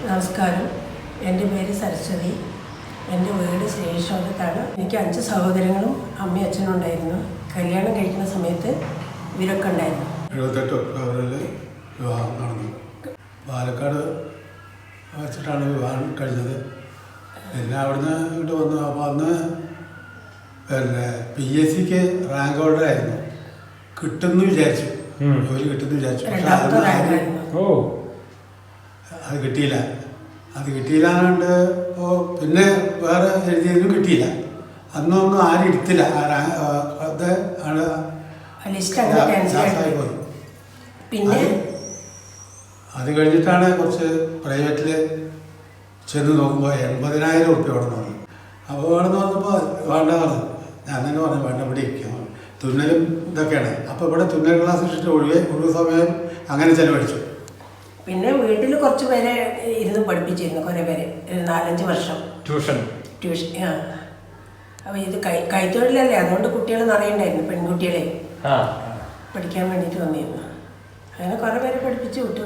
നമസ്കാരം. എൻ്റെ പേര് സരസ്വതി. എൻ്റെ വീട് ശ്രീശോകത്താണ്. എനിക്ക് 5 സഹോദരങ്ങളും അമ്മയും അച്ഛനും ഉണ്ടായിരുന്നു. കല്യാണം കഴിക്കുന്ന സമയത്ത് ഇവരൊക്കെ ഉണ്ടായിരുന്നു. 78 ഒക്ടോബറിൽ വിവാഹം നടന്നു. പാലക്കാട് വെച്ചിട്ടാണ് വിവാഹം കഴിഞ്ഞത്. പിന്നെ അവിടുന്ന് ഇങ്ങോട്ട് വന്നു. അപ്പോൾ അന്ന് PSCക്ക് റാങ്ക് ഹോൾഡർ ആയിരുന്നു. കിട്ടുമെന്ന് വിചാരിച്ചു, ജോലി കിട്ടുമെന്ന് വിചാരിച്ചു. പക്ഷെ അത് കിട്ടിയില്ല. എന്നുകൊണ്ട് ഇപ്പോൾ പിന്നെ വേറെ എഴുതിയതിനും കിട്ടിയില്ല. അന്നൊന്നും ആരും എടുത്തില്ല. അത് പോയി. പിന്നെ അത് കഴിഞ്ഞിട്ടാണ് കുറച്ച് പ്രൈവറ്റിൽ ചെന്ന് നോക്കുമ്പോൾ 80,000 ഉറുപ്പ്യ വേണമെന്ന് പറഞ്ഞു. അപ്പോൾ വേണമെന്ന് പറഞ്ഞപ്പോൾ വേണ്ട പറഞ്ഞു. ഞാൻ തന്നെ പറഞ്ഞു വേണ്ട, ഇവിടെ ഇരിക്കാം. തുന്നലും ഇതൊക്കെയാണ്. അപ്പോൾ ഇവിടെ തുന്നൽ ക്ലാസ് ഇട്ടിട്ട് ഒഴിവ് സമയം അങ്ങനെ ചിലവഴിച്ചു. പിന്നെ വീട്ടിൽ കുറച്ച് പേരെ ഇരുന്ന് പഠിപ്പിച്ചിരുന്നു, കുറേ പേര്, 4-5 വർഷം ട്യൂഷൻ. അപ്പോൾ ഇത് കൈത്തൊഴിലല്ലേ, അതുകൊണ്ട് കുട്ടികൾ നിറയുണ്ടായിരുന്നു. പെൺകുട്ടികളെ പഠിക്കാൻ വേണ്ടിയിട്ട് വന്നിരുന്നു. അങ്ങനെ കുറേ പേരെ പഠിപ്പിച്ചു വിട്ടു.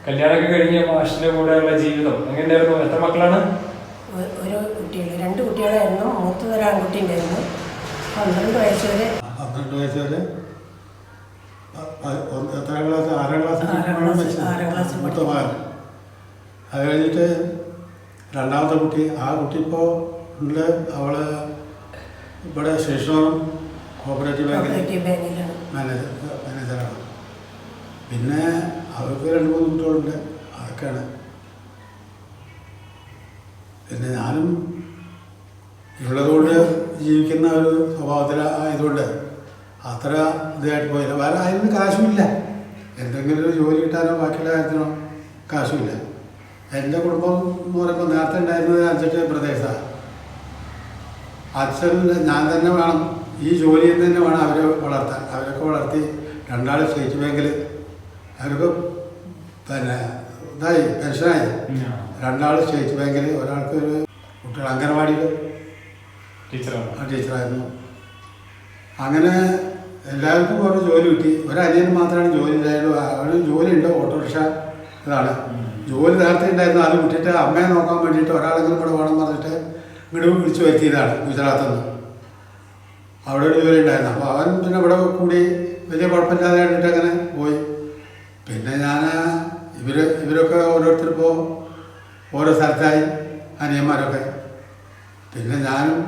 കല്യാണമൊക്കെ കഴിഞ്ഞ മാഷിന്റെ കൂടെയുള്ള ജീവിതം എങ്ങനെയായിരുന്നു? എത്ര മക്കളാണ്? ഒരു കുട്ടികൾ, 2 കുട്ടികളായിരുന്നു. മൂത്തതൊരു ആൺകുട്ടി ഉണ്ടായിരുന്നു. 12 വയസ്സ് വരെ. 12 വയസ്സ് വരെ എത്രാം ക്ലാസ്? 6ാം ക്ലാസ് മൂത്ത മകൻ. അത് കഴിഞ്ഞിട്ട് രണ്ടാമത്തെ കുട്ടി. ആ കുട്ടി ഇപ്പോൾ ഉണ്ട്. അവള് ഇവിടെ ശേഷം കോപ്പറേറ്റീവ് ബാങ്കിൽ മാനേജറാണ്. പിന്നെ അവർക്ക് 2-3 കുട്ടികളുണ്ട്. അതൊക്കെയാണ്. പിന്നെ ഞാനും ഉള്ളതുകൊണ്ട് ജീവിക്കുന്ന ഒരു സ്വഭാവത്തിലായതുകൊണ്ട് അത്ര ഇതായിട്ട് പോയില്ല. വേറെ അതിന് കാശുമില്ല. എന്തെങ്കിലും ഒരു ജോലി കിട്ടാനോ ബാക്കിയുള്ള കാര്യത്തിനോ കാശുമില്ല. എൻ്റെ കുടുംബം എന്ന് പറയുമ്പോൾ നേരത്തെ ഉണ്ടായിരുന്നത് 5-8 ബ്രദേഴ്സാണ്. അച്ഛൻ ഞാൻ തന്നെ വേണം, ഈ ജോലിയിൽ തന്നെ വേണം അവരെ വളർത്താൻ. അവരൊക്കെ വളർത്തി 2 സ്റ്റേറ്റ് ബാങ്കിൽ, അവർക്ക് പിന്നെ ഇതായി പെൻഷനായി. 2 സ്റ്റേറ്റ് ബാങ്കിൽ, ഒരാൾക്ക് ഒരു കുട്ടികൾ അംഗനവാടിയിൽ ടീച്ചറായിരുന്നു. അങ്ങനെ എല്ലാവർക്കും ഓരോ ജോലി കിട്ടി. ഒരനിയന് മാത്രമാണ് ജോലി ഉണ്ടായുള്ളൂ. അവന് ജോലി ഉണ്ട്, ഓട്ടോറിക്ഷ ഇതാണ്. ജോലി നേരത്തെ ഉണ്ടായിരുന്നു. അത് വിട്ടിട്ട് അമ്മയെ നോക്കാൻ വേണ്ടിയിട്ട് ഒരാളെങ്കിലും ഇവിടെ വേണം പറഞ്ഞിട്ട് ഇങ്ങോട്ട് വിളിച്ചു വരുത്തിയതാണ് ഗുജറാത്തിൽ നിന്ന്. അവിടെ ഒരു ജോലി ഉണ്ടായിരുന്നു. അപ്പോൾ അവൻ പിന്നെ ഇവിടെ കൂടി വലിയ കുഴപ്പമില്ലാതെ കണ്ടിട്ട് അങ്ങനെ പോയി. പിന്നെ ഞാൻ ഇവരൊക്കെ ഓരോരുത്തരിപ്പോൾ ഓരോ സ്ഥലത്തായി, അനിയന്മാരൊക്കെ. പിന്നെ ഞാനും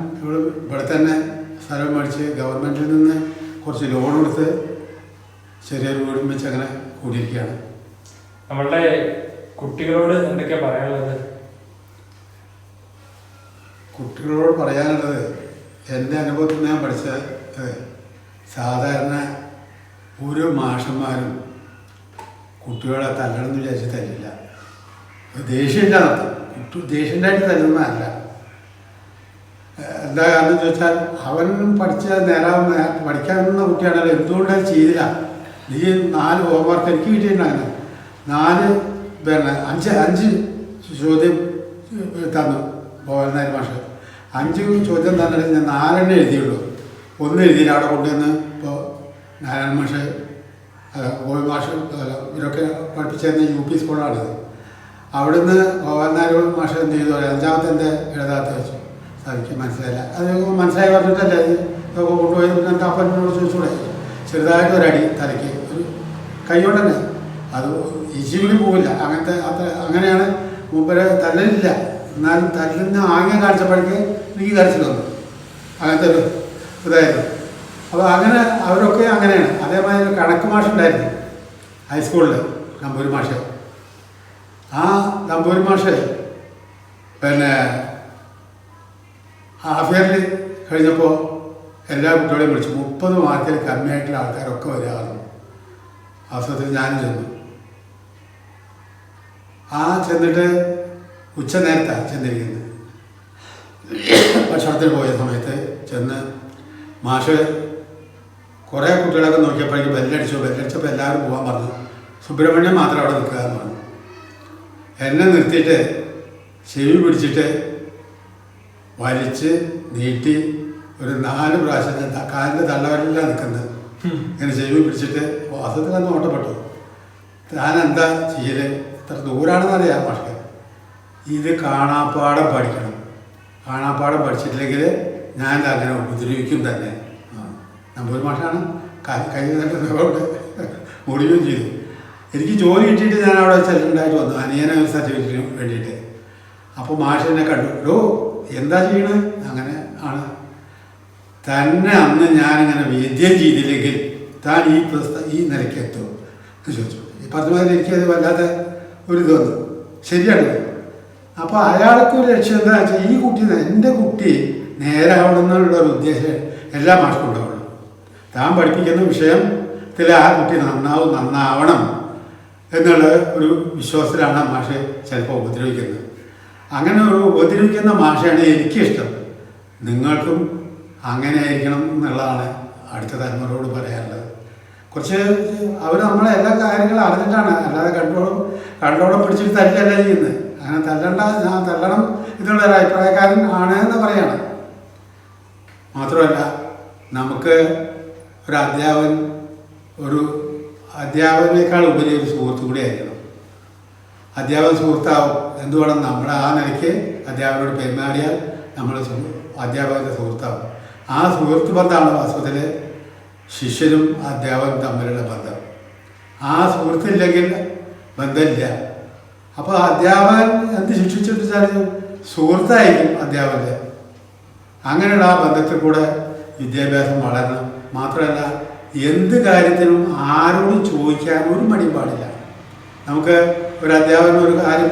ഇവിടെ തന്നെ സ്ഥലം മേടിച്ച് ഗവൺമെൻറ്റിൽ നിന്ന് കുറച്ച് ലോൺ കൊടുത്ത് ചെറിയൊരു വീടും വെച്ച് അങ്ങനെ കൂടിയിരിക്കുകയാണ്. നമ്മളുടെ കുട്ടികളോട് എന്തൊക്കെയാണ് പറയാനുള്ളത്? കുട്ടികളോട് പറയാനുള്ളത്, എൻ്റെ അനുഭവത്തിൽ ഞാൻ പഠിച്ചത്, സാധാരണ ഒരു മാഷന്മാരും കുട്ടികളെ തല്ലണമെന്ന് വിചാരിച്ച് തല്ലില്ല. ദേഷ്യമില്ല, ദേഷ്യണ്ടായിട്ട് തല്ലുന്നതല്ല. എന്താ കാരണം ചോദിച്ചാൽ, അവൻ പഠിക്കാവുന്ന കുട്ടിയാണല്ലോ, എന്തുകൊണ്ടത് ചെയ്തില്ല? നീ 4 ഹോംവർക്ക് എനിക്ക് കിട്ടിയിട്ടുണ്ടായിരുന്നു. 5 ചോദ്യം തന്നു ഗോവൽനാരി മാഷ്. 5 ചോദ്യം തന്നിട്ട് ഞാൻ 4 എഴുതിയുള്ളൂ. 1 എഴുതിയില്ല. അവിടെ കൊണ്ടുവന്ന് ഇപ്പോൾ നാരായണ മാഷ്, ഗോവൽ മാഷ്, ഇവരൊക്കെ പഠിപ്പിച്ചിരുന്ന UP സ്കൂളാണിത്. അവിടുന്ന് ഗോവൽനാരി മാഷ് എന്ത് ചെയ്തു? 5ാമത്തെ എൻ്റെ എഴുതാത്ത വെച്ചു. എനിക്ക് മനസ്സിലായില്ല. അത് മനസ്സിലായി പറഞ്ഞിട്ടല്ലേ ഇതൊക്കെ കൊണ്ടുപോയി. പിന്നെ എൻ്റെ അപ്പനോട് ചോദിച്ചൂടെ? ചെറുതായിട്ട് ഒരടി തലയ്ക്ക്, ഒരു കൈ കൊണ്ട് തന്നെ. അത് ഈശിവിളി പോവില്ല. അങ്ങനെയാണ്. മൂപ്പര് തല്ലില്ല, എന്നാലും തല്ലിന് ആംഗ്യം കാണിച്ചപ്പോഴേക്ക് എനിക്ക് കരച്ചിൽ വന്നു. അങ്ങനത്തെ ഒരു ഇതായിരുന്നു. അപ്പോൾ അങ്ങനെ അവരൊക്കെ അങ്ങനെയാണ്. അതേമാതിരി കണക്ക് മാഷുണ്ടായിരുന്നു ഹൈസ്കൂളിൽ, നമ്പൂരി മാഷ്. ആ നമ്പൂരി മാഷ് പിന്നെ ഹാഫ് ഇയറിൽ കഴിഞ്ഞപ്പോൾ എല്ലാ കുട്ടികളെയും വിളിച്ചു. 30 മാർക്കിൽ കമ്മിയായിട്ടുള്ള ആൾക്കാരൊക്കെ വരികയായിരുന്നു. അവസരത്തിൽ ഞാനും ചെന്നു. ചെന്നിട്ട് ഉച്ച നേരത്താണ് ചെന്നിരിക്കുന്നത്. ഭക്ഷണത്തിന് പോയ സമയത്ത് ചെന്ന് മാഷ് കുറേ കുട്ടികളൊക്കെ നോക്കിയപ്പോഴേക്കും ബെല്ലടിച്ചപ്പോൾ എല്ലാവരും പോകാൻ പറഞ്ഞു. സുബ്രഹ്മണ്യം മാത്രം അവിടെ നിൽക്കുക എന്ന് പറഞ്ഞു. എന്നെ നിർത്തിയിട്ട് ചെവി പിടിച്ചിട്ട് വലിച്ച് നീട്ടി ഒരു 4 പ്രാവശ്യം കാലിൻ്റെ തള്ളവരെല്ലാം നിൽക്കുന്നത്. ഇങ്ങനെ ചെവി പിടിച്ചിട്ട് വാസത്തിൽ തന്നെ ഓട്ടപ്പെട്ടു. താൻ എന്താ ചെയ്യല്? എത്ര ദൂരാണെന്നറിയാം മാഷെ. ഇത് കാണാപ്പാടം പഠിക്കണം. കാണാപ്പാടം പഠിച്ചിട്ടില്ലെങ്കിൽ ഞാൻ അങ്ങനെ ഉപദ്രവിക്കും തന്നെ. നമ്പൂരി മാഷാണ് കൈ കൊണ്ട് മുടിയും ചെയ്തു. എനിക്ക് ജോലി കിട്ടിയിട്ട് ഞാൻ അവിടെ സെറ്റിൽഡായിട്ട് വന്നു, അനിയനെ ഒരു സർട്ടിഫിക്കറ്റിന് വേണ്ടിയിട്ട്. അപ്പോൾ മാഷ് എന്നെ കണ്ടു, എന്താ ചെയ്യണത്? അങ്ങനെ ആണ് തന്നെ. അന്ന് ഞാനിങ്ങനെ വേദ്യം ചെയ്തില്ലെങ്കിൽ താൻ ഈ നിലയ്ക്ക് എത്തും എന്ന് ചോദിച്ചു. ഈ പറഞ്ഞ മാതിരി എനിക്കത് വല്ലാത്ത ഒരു ഇത് വന്നു. ശരിയാണ്. അപ്പോൾ അയാൾക്ക് ഒരു ലക്ഷ്യം എന്താ വെച്ചാൽ ഈ കുട്ടി, എൻ്റെ കുട്ടി നേരാവണമെന്നുള്ള ഒരു ഉദ്ദേശം എല്ലാ മാഷും ഉണ്ടാവുള്ളൂ. താൻ പഠിപ്പിക്കുന്ന വിഷയത്തിൽ ആ കുട്ടി നന്നാവണം എന്നുള്ള ഒരു വിശ്വാസത്തിലാണ് മാഷ് ചിലപ്പോൾ ഉപദ്രവിക്കുന്നത്. അങ്ങനെ ഒരു ഉപദ്രവിക്കുന്ന മാഷയാണ് എനിക്കിഷ്ടം. നിങ്ങൾക്കും അങ്ങനെ ആയിരിക്കണം എന്നുള്ളതാണ് അടുത്ത തലമുറയോട് പറയാനുള്ളത്. കുറച്ച് അവർ നമ്മളെ എല്ലാ കാര്യങ്ങളും അറിഞ്ഞിട്ടാണ്, അല്ലാതെ കണ്ടോളം പിടിച്ചിട്ട് തല്ലല്ല ചെയ്യുന്നത്. അങ്ങനെ തല്ലണ്ട, ഞാൻ തല്ലണം എന്നുള്ള ഒരു അഭിപ്രായക്കാരൻ ആണ് എന്ന് പറയാണ്. മാത്രമല്ല, നമുക്ക് ഒരു അധ്യാപകനേക്കാൾ ഉപരി ഒരു സുഹൃത്തു കൂടി ആയിരിക്കണം. അധ്യാപകൻ സുഹൃത്താവും. എന്തുവേണം, നമ്മുടെ ആ നിലയ്ക്ക് അധ്യാപകനോട് പെരുമാറിയാൽ നമ്മൾ അധ്യാപകൻ്റെ സുഹൃത്താവും. ആ സുഹൃത്ത് ബന്ധമാണ് വാസ്തവത്തിൽ ശിഷ്യനും അധ്യാപകനും തമ്മിലുള്ള ബന്ധം. ആ സുഹൃത്തില്ലെങ്കിൽ ബന്ധമില്ല. അപ്പോൾ അധ്യാപകൻ എന്ത് ശിക്ഷിച്ചിട്ട് വെച്ചാൽ സുഹൃത്തായിരിക്കും അധ്യാപകൻ്റെ. അങ്ങനെയുള്ള ആ ബന്ധത്തിൽ കൂടെ വിദ്യാഭ്യാസം വളരണം. മാത്രമല്ല, എന്ത് കാര്യത്തിനും ആരോടും ചോദിക്കാൻ ഒരു മടിയും പാടില്ല. നമുക്ക് ഒരു അധ്യാപകൻ ഒരു കാര്യം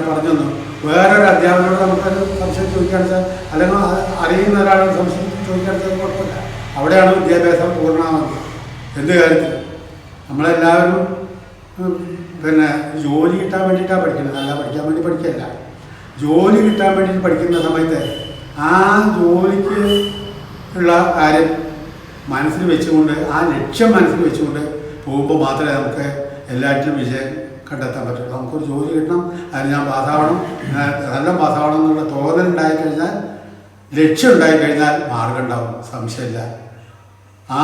പറഞ്ഞു തന്നു, വേറൊരു അധ്യാപകനോട് നമുക്കൊരു സംശയം ചോദിക്കാൻ വെച്ചാൽ, അല്ലെങ്കിൽ അറിയുന്ന ഒരാളോട് സംശയം ചോദിക്കാൻ വെച്ചാൽ കുഴപ്പമില്ല. അവിടെയാണ് വിദ്യാഭ്യാസം പൂർണ്ണമാകുന്നത്. എന്ത് കാര്യത്തിൽ നമ്മളെല്ലാവരും ജോലി കിട്ടാൻ വേണ്ടിയിട്ടാണ് പഠിക്കുന്നത്, അല്ല പഠിക്കാൻ വേണ്ടി പഠിക്കുകയല്ല. ജോലി കിട്ടാൻ വേണ്ടിയിട്ട് പഠിക്കുന്ന സമയത്ത് ആ ജോലിക്ക് ഉള്ള കാര്യം മനസ്സിൽ വെച്ചുകൊണ്ട്, ആ ലക്ഷ്യം മനസ്സിൽ വെച്ചുകൊണ്ട് പോകുമ്പോൾ മാത്രമേ നമുക്ക് എല്ലാറ്റിലും വിജയം കണ്ടെത്താൻ പറ്റുള്ളൂ. നമുക്കൊരു ജോലി കിട്ടണം, അതിന് ഞാൻ പാസ്സാവണം, നല്ല പാസ്സാവണം എന്നുള്ള തോന്നൽ ഉണ്ടായിക്കഴിഞ്ഞാൽ, ലക്ഷ്യം ഉണ്ടായിക്കഴിഞ്ഞാൽ മാർഗം ഉണ്ടാവും, സംശയമില്ല. ആ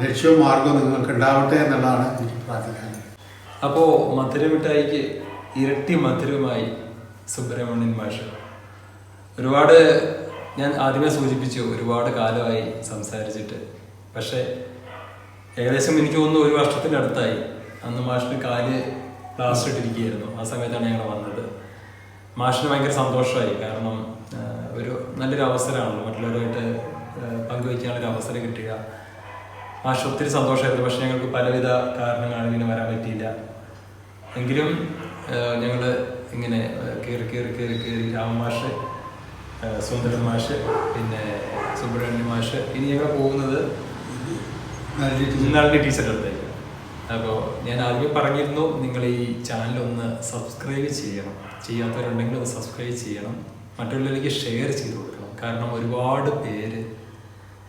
ലക്ഷ്യവും മാർഗവും നിങ്ങൾക്ക് ഉണ്ടാവട്ടെ എന്നുള്ളതാണ് എനിക്ക് പ്രാർത്ഥിക്കാനുള്ളത്. അപ്പോൾ മധുരമിഠായിക്ക് ഇരട്ടി മധുരമായി സുബ്രഹ്മണ്യൻ മാഷ്. ഒരുപാട്, ഞാൻ ആദ്യമേ സൂചിപ്പിച്ചു, ഒരുപാട് കാലമായി സംസാരിച്ചിട്ട്. പക്ഷേ ഏകദേശം എനിക്ക് തോന്നുന്നു 1 വർഷത്തിനടുത്തായി. അന്ന് മാഷിന് കാല് പ്ലാസ്റ്റർ ഇട്ടിരിക്കുകയായിരുന്നു. ആ സമയത്താണ് ഞങ്ങൾ വന്നത്. മാഷിന് ഭയങ്കര സന്തോഷമായി. കാരണം ഒരു നല്ലൊരു അവസരമാണല്ലോ മറ്റുള്ളവരുമായിട്ട് പങ്കുവയ്ക്കാനുള്ളൊരു അവസരം കിട്ടുക. മാഷ് ഒത്തിരി സന്തോഷമായിരുന്നു. പക്ഷെ ഞങ്ങൾക്ക് പലവിധ കാരണങ്ങളാണ് ഇതിന് വരാൻ പറ്റിയില്ല. എങ്കിലും ഞങ്ങൾ ഇങ്ങനെ കയറി രാമമാഷ്, സുന്ദരൻ മാഷ്, പിന്നെ സുബ്രഹ്മണ്യൻ മാഷ്, ഇനി ഞങ്ങൾ പോകുന്നത് നളിനി ടീച്ചറുടെ അടുത്തായിരിക്കും. അപ്പോൾ ഞാൻ ആദ്യമേ പറഞ്ഞിരുന്നു, നിങ്ങൾ ഈ ചാനലൊന്ന് സബ്സ്ക്രൈബ് ചെയ്യണം. ചെയ്യാത്തവരുണ്ടെങ്കിൽ ഒന്ന് സബ്സ്ക്രൈബ് ചെയ്യണം. മറ്റുള്ളവരിലേക്ക് ഷെയർ ചെയ്ത് കൊടുക്കണം. കാരണം ഒരുപാട് പേര്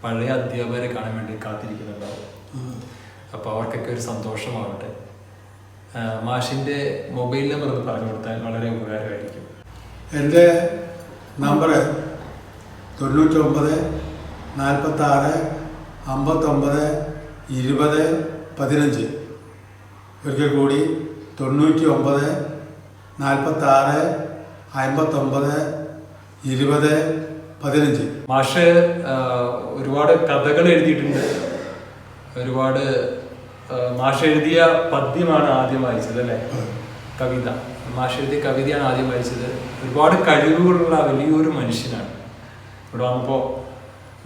പഴയ അധ്യാപകരെ കാണാൻ വേണ്ടി കാത്തിരിക്കുന്നുണ്ടാവും. അപ്പോൾ അവർക്കൊക്കെ ഒരു സന്തോഷമാവട്ടെ. മാഷിൻ്റെ മൊബൈൽ നമ്പർ ഒന്ന് പറഞ്ഞു കൊടുത്താൽ വളരെ ഉപകാരമായിരിക്കും. എൻ്റെ നമ്പർ 99 46 59 20 15. ഒരിക്കൽ കൂടി 99 46 59 20 15. മാഷ് ഒരുപാട് കഥകൾ എഴുതിയിട്ടുണ്ട്. ഒരുപാട് മാഷ് എഴുതിയ പദ്യമാണ് ആദ്യം വായിച്ചത്, അല്ലേ? കവിത. മാഷ് എഴുതിയ കവിതയാണ് ആദ്യം വായിച്ചത്. ഒരുപാട് കഴിവുകളുള്ള വലിയൊരു മനുഷ്യനാണ്. ഇവിടെ വന്നപ്പോൾ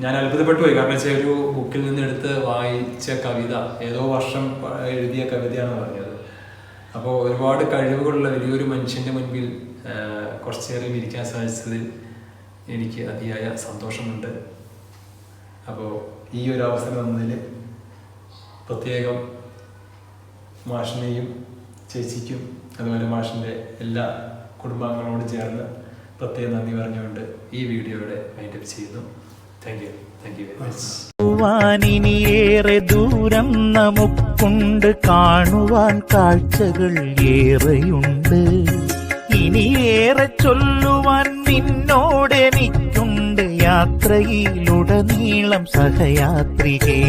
ഞാൻ അത്ഭുതപ്പെട്ടു പോയി. കാരണം വെച്ചാൽ ഒരു ബുക്കിൽ നിന്ന് എടുത്ത് വായിച്ച കവിത, ഏതോ വർഷം എഴുതിയ കവിതയാണ് പറഞ്ഞത്. അപ്പോൾ ഒരുപാട് കഴിവുകളുള്ള വലിയൊരു മനുഷ്യൻ്റെ മുൻപിൽ കുറച്ചു നേരം ഇരിക്കാൻ സാധിച്ചതിൽ എനിക്ക് അതിയായ സന്തോഷമുണ്ട്. അപ്പോൾ ഈ ഒരു അവസരം തന്നതിൽ പ്രത്യേകം മാഷിനെയും ചേച്ചിക്കും അതുപോലെ മാഷിൻ്റെ എല്ലാ കുടുംബാംഗങ്ങളോട് ചേർന്ന് പ്രത്യേകം നന്ദി പറഞ്ഞുകൊണ്ട് ഈ വീഡിയോയുടെ വൈൻഡപ്പ് ചെയ്യുന്നു. Thank you very much. ഇനിയേറെ ദൂരം നമുക്കുണ്ട്, കാണുവാൻ കാഴ്ചകൾ ഏറെയുണ്ട്. ഇനിയേറെ ചൊല്ലുവാൻ നിന്നോടെനിക്കുണ്ട്, യാത്രയിലുടനീളം സഹയാത്രികേ.